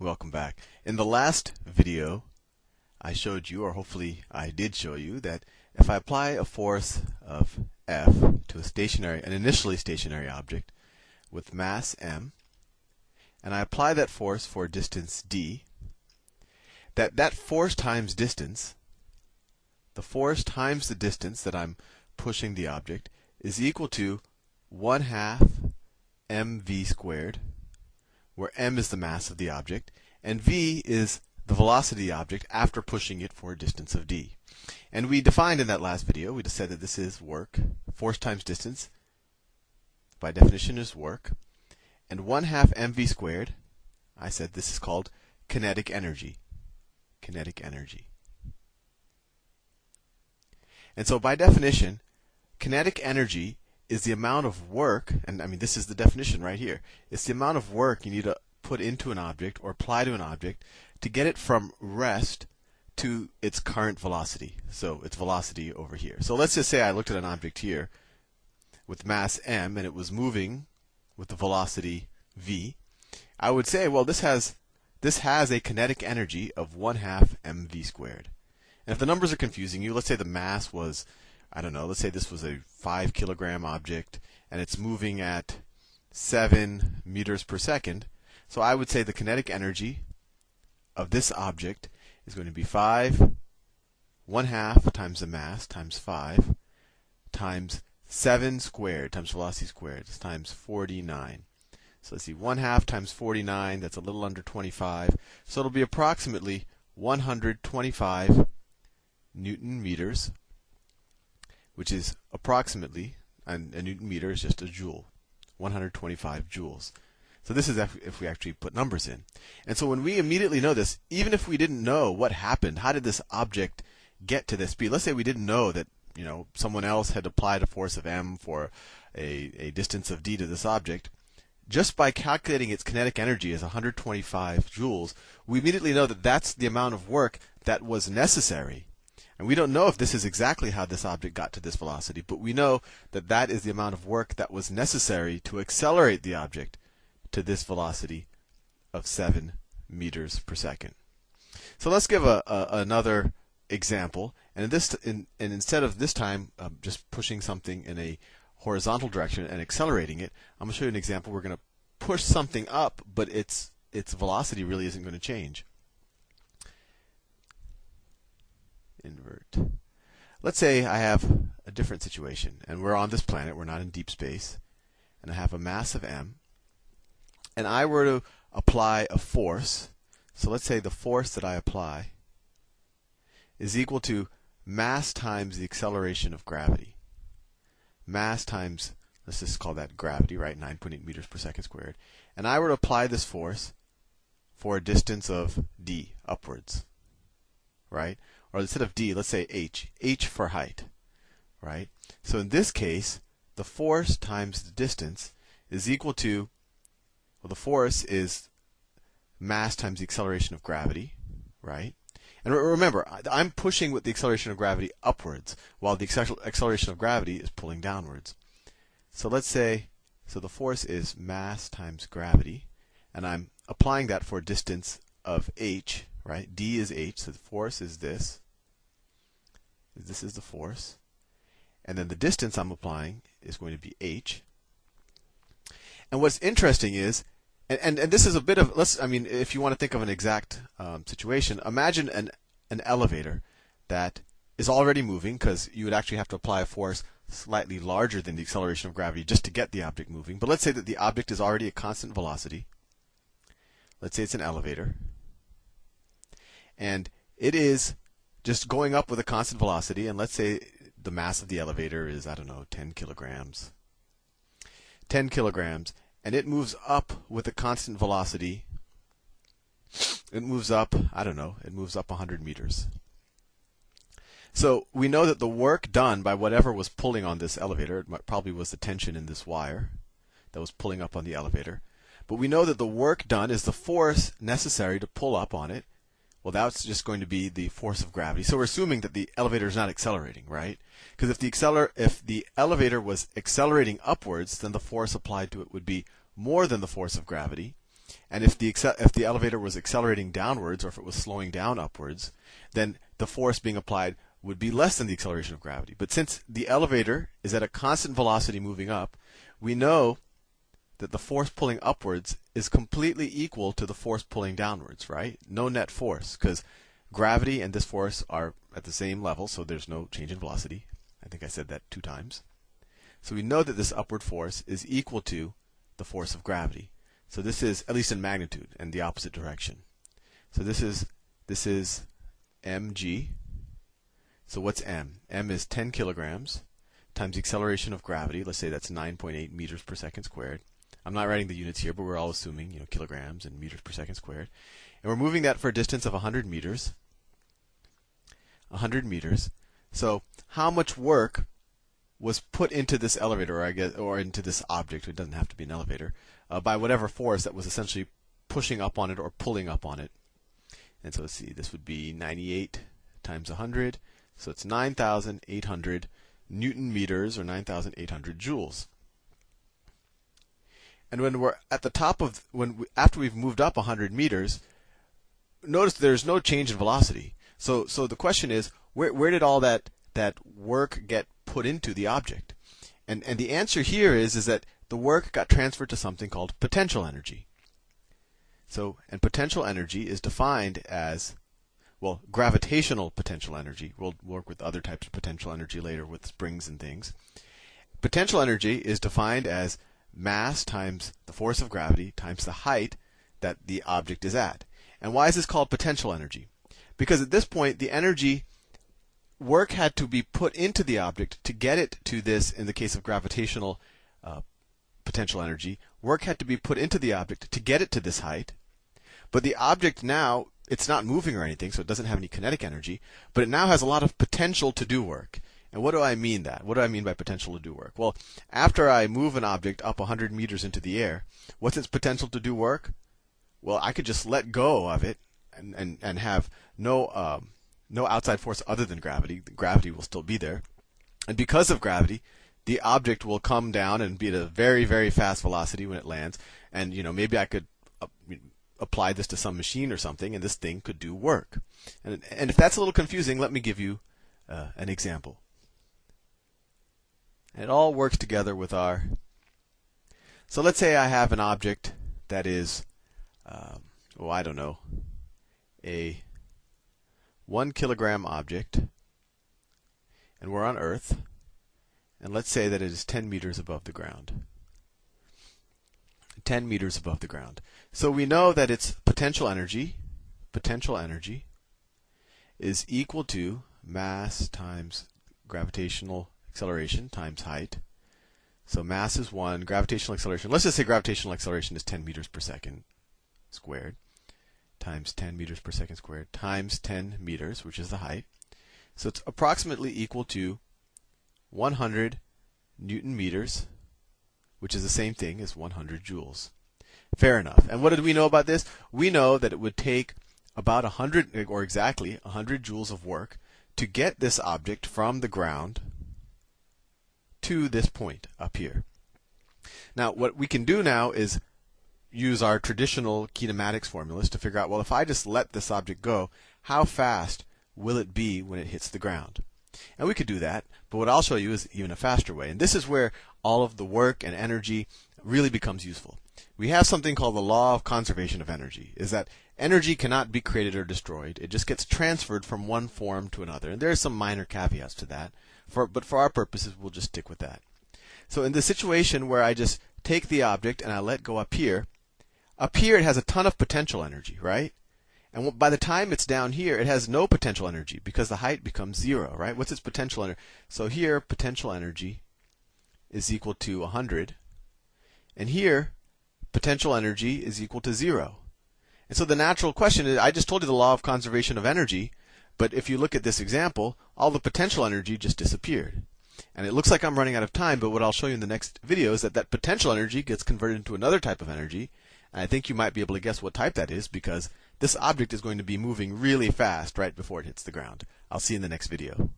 Welcome back. In the last video, I showed you, or hopefully I did show you, that if I apply a force of F to an initially stationary object with mass m, and I apply that force for a distance d, that force times distance, the force times the distance that I'm pushing the object, is equal to 1/2 mv squared, where m is the mass of the object, and v is the velocity of the object after pushing it for a distance of d. And we defined in that last video, we just said that this is work. Force times distance, by definition, is work. And 1/2 mv squared, I said this is called kinetic energy. Kinetic energy. And so by definition, kinetic energy is the amount of work, and I mean this is the definition right here, it's the amount of work you need to put into an object or apply to an object to get it from rest to its current velocity. So its velocity over here. So let's just say I looked at an object here with mass m and it was moving with the velocity v. I would say, well, this has a kinetic energy of 1/2 mv squared. And if the numbers are confusing you, let's say the mass was, I don't know, let's say this was a 5 kilogram object and it's moving at 7 meters per second. So I would say the kinetic energy of this object is going to be 1/2 times the mass times 5 times 7 squared times velocity squared times 49. So let's see, 1/2 times 49, that's a little under 25. So it'll be approximately 125 Newton meters, which is approximately, and a Newton meter is just a joule, 125 joules. So this is if we actually put numbers in. And so when we immediately know this, even if we didn't know what happened, how did this object get to this speed? Let's say we didn't know that, someone else had applied a force of m for a distance of d to this object. Just by calculating its kinetic energy as 125 joules, we immediately know that that's the amount of work that was necessary. And we don't know if this is exactly how this object got to this velocity, but we know that that is the amount of work that was necessary to accelerate the object to this velocity of 7 meters per second. So let's give another example. And instead of this time just pushing something in a horizontal direction and accelerating it, I'm going to show you an example. We're going to push something up, but its velocity really isn't going to change. Invert. Let's say I have a different situation, and we're on this planet, we're not in deep space, and I have a mass of m, and I were to apply a force. So let's say the force that I apply is equal to mass times the acceleration of gravity. Mass times, let's just call that gravity, right? 9.8 meters per second squared. And I were to apply this force for a distance of d upwards, right? Or instead of d, let's say h for height, right? So in this case, the force times the distance is equal to, well, the force is mass times the acceleration of gravity, right? And remember, I'm pushing with the acceleration of gravity upwards, while the acceleration of gravity is pulling downwards. So let's say, so the force is mass times gravity, and I'm applying that for a distance of h, right? D is h, so the force is this. This is the force. And then the distance I'm applying is going to be h. And what's interesting is, and this is a bit of, if you want to think of an exact situation, imagine an elevator that is already moving, because you would actually have to apply a force slightly larger than the acceleration of gravity just to get the object moving. But let's say that the object is already at constant velocity. Let's say it's an elevator. And it is just going up with a constant velocity, and let's say the mass of the elevator is, I don't know, 10 kilograms. 10 kilograms. And it moves up with a constant velocity. It moves up, I don't know, it moves up 100 meters. So we know that the work done by whatever was pulling on this elevator, it probably was the tension in this wire that was pulling up on the elevator. But we know that the work done is the force necessary to pull up on it. Well, that's just going to be the force of gravity. So we're assuming that the elevator is not accelerating, right? Because if the elevator was accelerating upwards, then the force applied to it would be more than the force of gravity. And if the elevator was accelerating downwards, or if it was slowing down upwards, then the force being applied would be less than the acceleration of gravity. But since the elevator is at a constant velocity moving up, we know that the force pulling upwards is completely equal to the force pulling downwards, right? No net force, because gravity and this force are at the same level, so there's no change in velocity. I think I said that 2 times. So we know that this upward force is equal to the force of gravity. So this is, at least in magnitude, and the opposite direction. So this is mg. So what's m? M is 10 kilograms times the acceleration of gravity. Let's say that's 9.8 meters per second squared. I'm not writing the units here, but we're all assuming, kilograms and meters per second squared. And we're moving that for a distance of 100 meters. 100 meters. So how much work was put into this elevator, or into this object? It doesn't have to be an elevator, by whatever force that was essentially pushing up on it or pulling up on it. And so let's see, this would be 98 times 100. So it's 9,800 Newton meters, or 9,800 joules. And when we're at the top of, after we've moved up 100 meters, notice there's no change in velocity. So the question is, where did all that work get put into the object? And the answer here is that the work got transferred to something called potential energy. So, and potential energy is defined as, well, gravitational potential energy. We'll work with other types of potential energy later with springs and things. Potential energy is defined as mass times the force of gravity times the height that the object is at. And why is this called potential energy? Because at this point, the energy work had to be put into the object to get it to this, in the case of gravitational potential energy, work had to be put into the object to get it to this height. But the object now, it's not moving or anything, so it doesn't have any kinetic energy, but it now has a lot of potential to do work. And what do I mean that? What do I mean by potential to do work? Well, after I move an object up 100 meters into the air, what's its potential to do work? Well, I could just let go of it and have no outside force other than gravity. Gravity will still be there. And because of gravity, the object will come down and be at a very, very fast velocity when it lands. And maybe I could apply this to some machine or something, and this thing could do work. And if that's a little confusing, let me give you an example. And it all works together with our. So let's say I have an object that is, I don't know, a 1 kilogram object, and we're on Earth, and let's say that it is 10 meters above the ground. 10 meters above the ground. So we know that its potential energy is equal to mass times gravitational acceleration times height. So mass is 1, gravitational acceleration, let's just say gravitational acceleration is 10 meters per second squared, times 10 meters per second squared, times 10 meters, which is the height. So it's approximately equal to 100 Newton meters, which is the same thing as 100 joules. Fair enough. And what did we know about this? We know that it would take about 100, or exactly 100 joules of work to get this object from the ground to this point up here. Now, what we can do now is use our traditional kinematics formulas to figure out, well, if I just let this object go, how fast will it be when it hits the ground? And we could do that, but what I'll show you is even a faster way. And this is where all of the work and energy really becomes useful. We have something called the law of conservation of energy, is that energy cannot be created or destroyed. It just gets transferred from one form to another. And there are some minor caveats to that, but for our purposes, we'll just stick with that. So in the situation where I just take the object and I let go up here it has a ton of potential energy, right? And by the time it's down here, it has no potential energy because the height becomes 0, right? What's its potential energy? So here, potential energy is equal to 100. And here, potential energy is equal to 0. And so the natural question is, I just told you the law of conservation of energy, but if you look at this example, all the potential energy just disappeared. And it looks like I'm running out of time, but what I'll show you in the next video is that potential energy gets converted into another type of energy. And I think you might be able to guess what type that is, because this object is going to be moving really fast right before it hits the ground. I'll see you in the next video.